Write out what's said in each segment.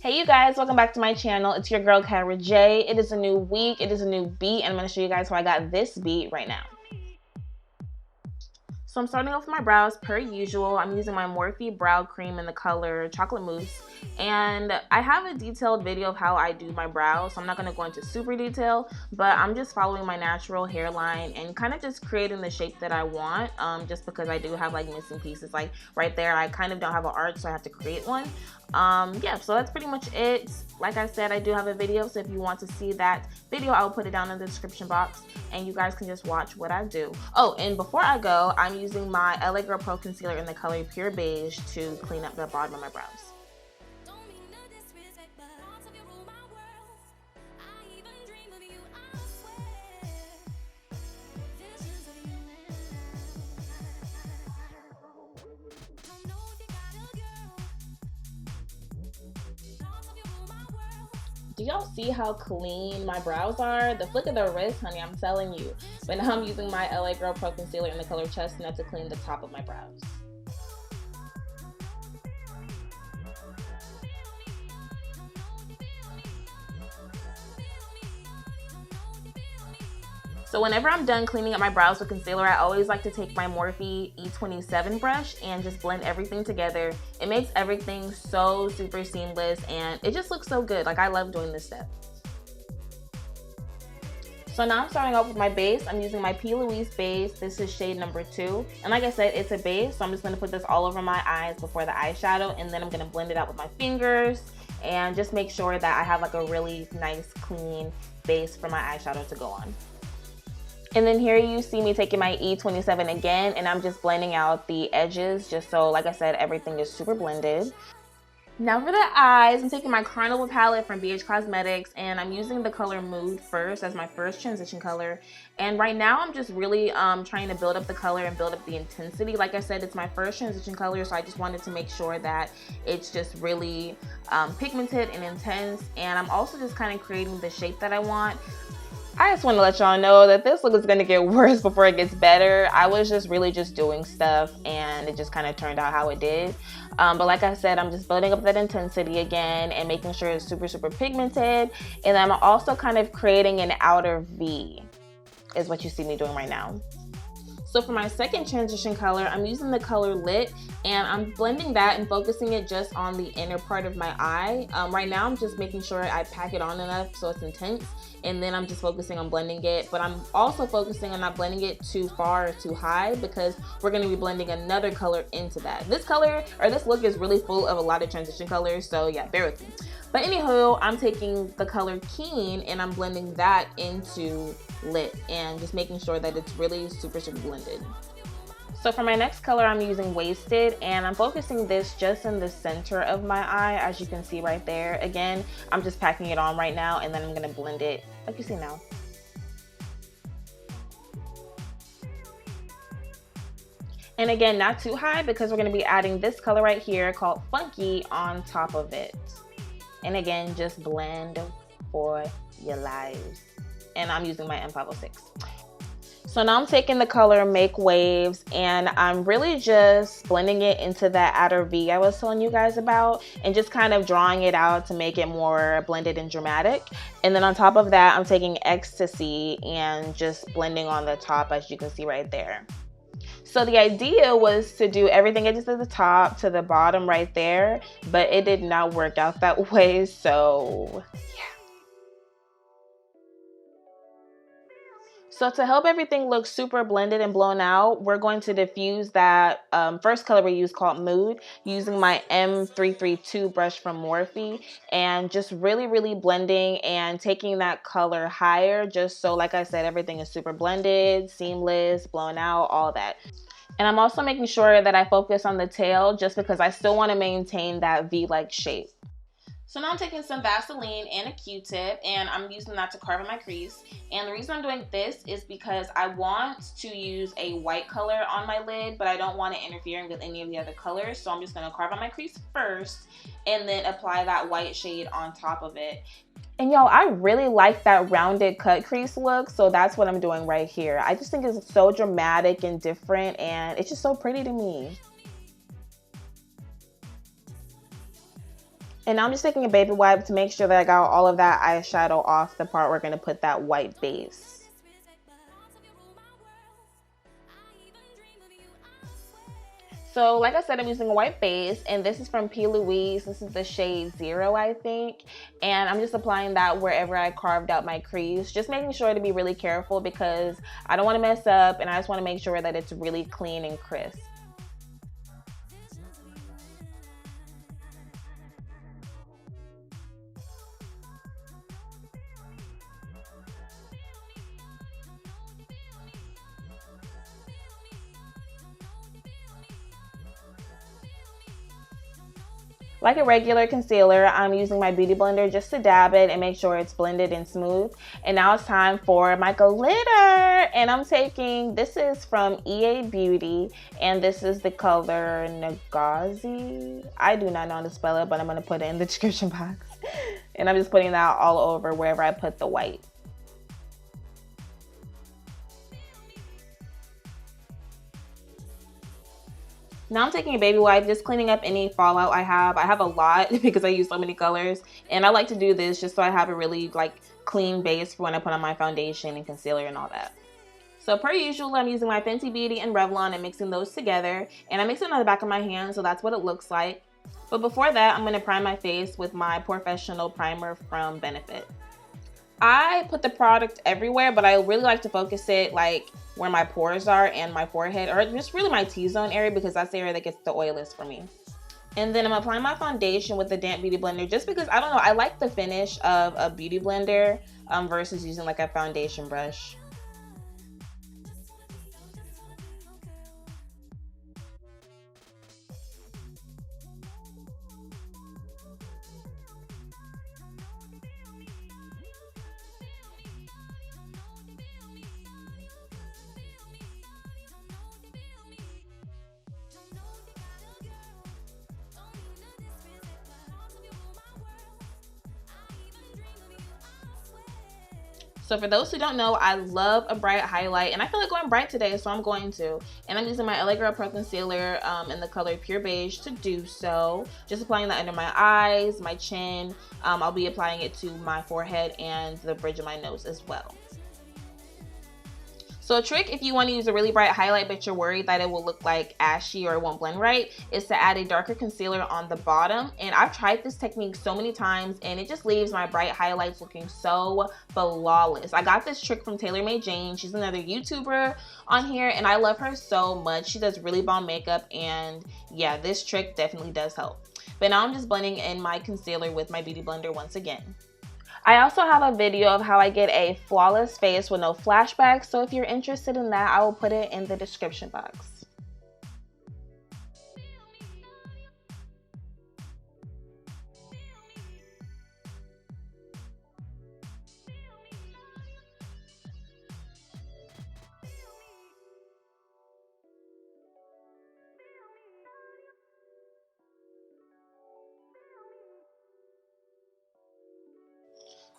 Hey you guys, welcome back to my channel. It's your girl Kyrajay. It is a new week, it is a new beat, and I'm going to show you guys how I got this beat right now. So I'm starting off with my brows per usual. I'm using my Morphe brow cream in the color Chocolate Mousse. And I have a detailed video of how I do my brows, so I'm not going to go into super detail, but I'm just following my natural hairline and kind of just creating the shape that I want, just because I do have like missing pieces. Like right there, I kind of don't have an arch, so I have to create one. Yeah, so that's pretty much it. Like I said, I do have a video, so if you want to see that video, I'll put it down in the description box and you guys can just watch what I do. Oh, and before I go, I'm using my LA Girl Pro Concealer in the color Pure Beige to clean up the bottom of my brows. Do y'all see how clean my brows are? The flick of the wrist, honey, I'm telling you. But now I'm using my LA Girl Pro Concealer in the color Chestnut to clean the top of my brows. So whenever I'm done cleaning up my brows with concealer, I always like to take my Morphe E27 brush and just blend everything together. It makes everything so super seamless and it just looks so good. Like, I love doing this step. So now I'm starting off with my base. I'm using my P. Louise base. This is shade number 2. And like I said, it's a base, so I'm just going to put this all over my eyes before the eyeshadow, and then I'm going to blend it out with my fingers and just make sure that I have like a really nice clean base for my eyeshadow to go on. And then here you see me taking my E27 again, and I'm just blending out the edges just so, like I said, everything is super blended. Now for the eyes, I'm taking my Carnival palette from Beige Cosmetics, and I'm using the color Mood first as my first transition color. And right now I'm just really trying to build up the color and build up the intensity. Like I said, it's my first transition color, so I just wanted to make sure that it's just really pigmented and intense. And I'm also just kind of creating the shape that I want. I just want to let y'all know that this look is going to get worse before it gets better. I was just really just doing stuff and it just kind of turned out how it did. But like I said, I'm just building up that intensity again and making sure it's super, super pigmented. And I'm also kind of creating an outer V is what you see me doing right now. So for my second transition color, I'm using the color Lit, and I'm blending that and focusing it just on the inner part of my eye. Right now I'm just making sure I pack it on enough so it's intense, and then I'm just focusing on blending it. But I'm also focusing on not blending it too far or too high, because we're going to be blending another color into that. This color, or this look, is really full of a lot of transition colors, so yeah, bear with me. But anywho, I'm taking the color Keen and I'm blending that into Lit and just making sure that it's really super, super blended. So for my next color, I'm using Wasted, and I'm focusing this just in the center of my eye, as you can see right there. Again, I'm just packing it on right now, and then I'm going to blend it like you see now. And again, not too high, because we're going to be adding this color right here called Funky on top of it. And again, just blend for your lives. And I'm using my M506. So now I'm taking the color Make Waves, and I'm really just blending it into that outer V I was telling you guys about, and just kind of drawing it out to make it more blended and dramatic. And then on top of that, I'm taking Ecstasy and just blending on the top, as you can see right there. So the idea was to do everything just at the top to the bottom right there, but it did not work out that way, so yeah. So to help everything look super blended and blown out, we're going to diffuse that first color we used called Mood using my M332 brush from Morphe, and just really, really blending and taking that color higher, just so, like I said, everything is super blended, seamless, blown out, all that. And I'm also making sure that I focus on the tail, just because I still want to maintain that V-like shape. So now I'm taking some Vaseline and a Q-tip, and I'm using that to carve in my crease. And the reason I'm doing this is because I want to use a white color on my lid, but I don't want it interfering with any of the other colors. So I'm just going to carve on my crease first and then apply that white shade on top of it. And y'all, I really like that rounded cut crease look, so that's what I'm doing right here. I just think it's so dramatic and different, and it's just so pretty to me. And now I'm just taking a baby wipe to make sure that I got all of that eyeshadow off the part we're going to put that white base. So like I said, I'm using a white base, and this is from P. Louise. This is the shade 0, I think. And I'm just applying that wherever I carved out my crease. Just making sure to be really careful because I don't want to mess up, and I just want to make sure that it's really clean and crisp. Like a regular concealer, I'm using my beauty blender just to dab it and make sure it's blended and smooth. And now it's time for my glitter. And I'm taking, this is from EA Beauty, and this is the color Ngozi. I do not know how to spell it, but I'm gonna put it in the description box. And I'm just putting that all over wherever I put the white. Now I'm taking a baby wipe, just cleaning up any fallout I have. I have a lot because I use so many colors, and I like to do this just so I have a really like clean base for when I put on my foundation and concealer and all that. So per usual, I'm using my Fenty Beauty and Revlon and mixing those together, and I mix it on the back of my hand, so that's what it looks like. But before that, I'm going to prime my face with my Professional Primer from Benefit. I put the product everywhere, but I really like to focus it like where my pores are and my forehead, or just really my T-zone area, because that's the area that gets the oiliest for me. And then I'm applying my foundation with the damp beauty blender just because, I don't know, I like the finish of a beauty blender versus using like a foundation brush. So for those who don't know, I love a bright highlight, and I feel like going bright today, so I'm going to. And I'm using my LAGIRL Pro Concealer in the color Pure Beige to do so. Just applying that under my eyes, my chin. I'll be applying it to my forehead and the bridge of my nose as well. So a trick if you want to use a really bright highlight but you're worried that it will look like ashy or it won't blend right is to add a darker concealer on the bottom. And I've tried this technique so many times and it just leaves my bright highlights looking so flawless. I got this trick from Taylor Made Jane. She's another YouTuber on here and I love her so much. She does really bomb makeup, and yeah, this trick definitely does help. But now I'm just blending in my concealer with my beauty blender once again. I also have a video of how I get a flawless face with no flashbacks, so if you're interested in that, I will put it in the description box.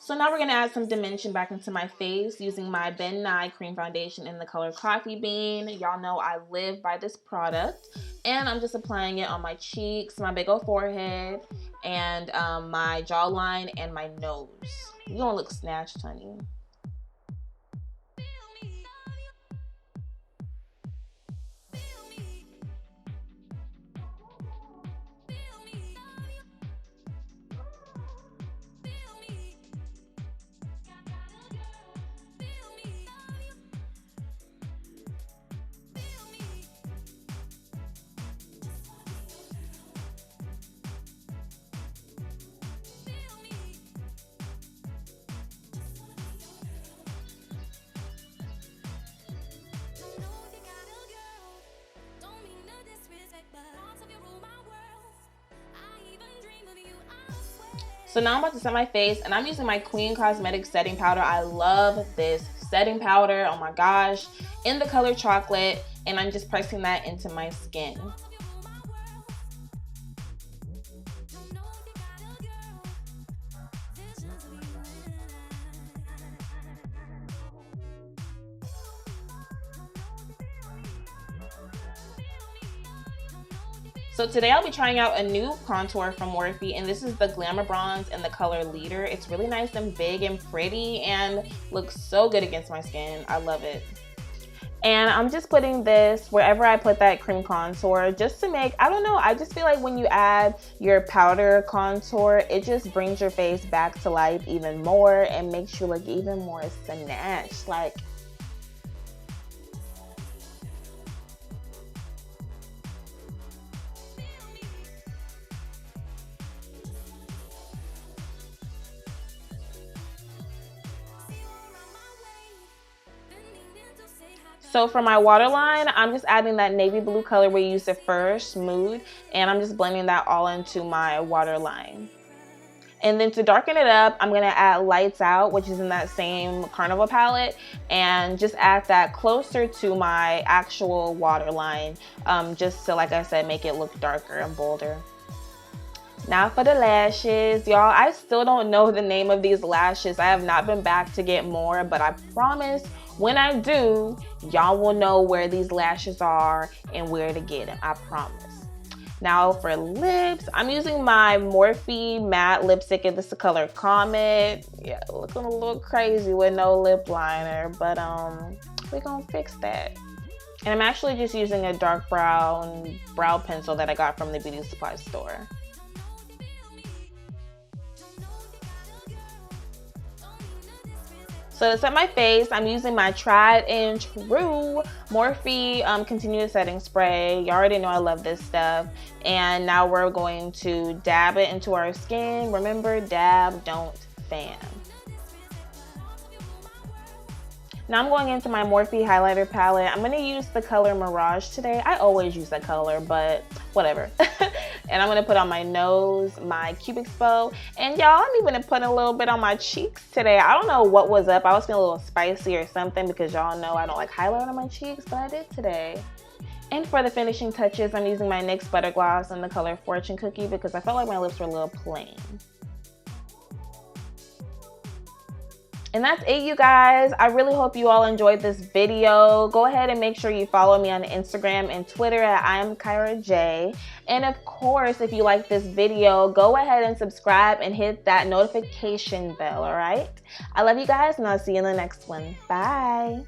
So now we're going to add some dimension back into my face using my Ben Nye Cream Foundation in the color Coffee Bean. Y'all know I live by this product. And I'm just applying it on my cheeks, my big old forehead, and my jawline and my nose. You're going to look snatched, honey. So now I'm about to set my face, and I'm using my Queen Cosmetics setting powder. I love this setting powder, oh my gosh, in the color Chocolate, and I'm just pressing that into my skin. So So today I'll be trying out a new contour from Morphe, and this is the Glamabronze in the color Leader. It's really nice and big and pretty and looks so good against my skin. I love it. And I'm just putting this wherever I put that cream contour just to make, I don't know, I just feel like when you add your powder contour, it just brings your face back to life even more and makes you look even more snatched. Like, so for my waterline, I'm just adding that navy blue color we used it first, Mood, and I'm just blending that all into my waterline. And then to darken it up, I'm gonna add Lights Out, which is in that same Carnival palette, and just add that closer to my actual waterline, just to, like I said, make it look darker and bolder. Now for the lashes, y'all, I still don't know the name of these lashes. I have not been back to get more, but I promise when I do, y'all will know where these lashes are and where to get them, I promise. Now for lips, I'm using my Morphe matte lipstick, and this is the color Comet. Yeah, looking a little crazy with no lip liner, but we're gonna fix that. And I'm actually just using a dark brown brow pencil that I got from the beauty supply store. So to set my face, I'm using my tried and true Morphe Continuous Setting Spray. You already know I love this stuff. And now we're going to dab it into our skin. Remember, dab, don't fan. Now I'm going into my Morphe highlighter palette. I'm going to use the color Mirage today. I always use that color, but whatever. And I'm going to put on my nose, my cubic bow, and y'all, I'm even putting a little bit on my cheeks today. I don't know what was up. I was feeling a little spicy or something because y'all know I don't like highlight on my cheeks, but I did today. And for the finishing touches, I'm using my NYX Butter Gloss in the color Fortune Cookie because I felt like my lips were a little plain. And that's it, you guys. I really hope you all enjoyed this video. Go ahead and make sure you follow me on Instagram and Twitter at IamKyrajay. And of course, if you like this video, go ahead and subscribe and hit that notification bell, all right? I love you guys, and I'll see you in the next one. Bye.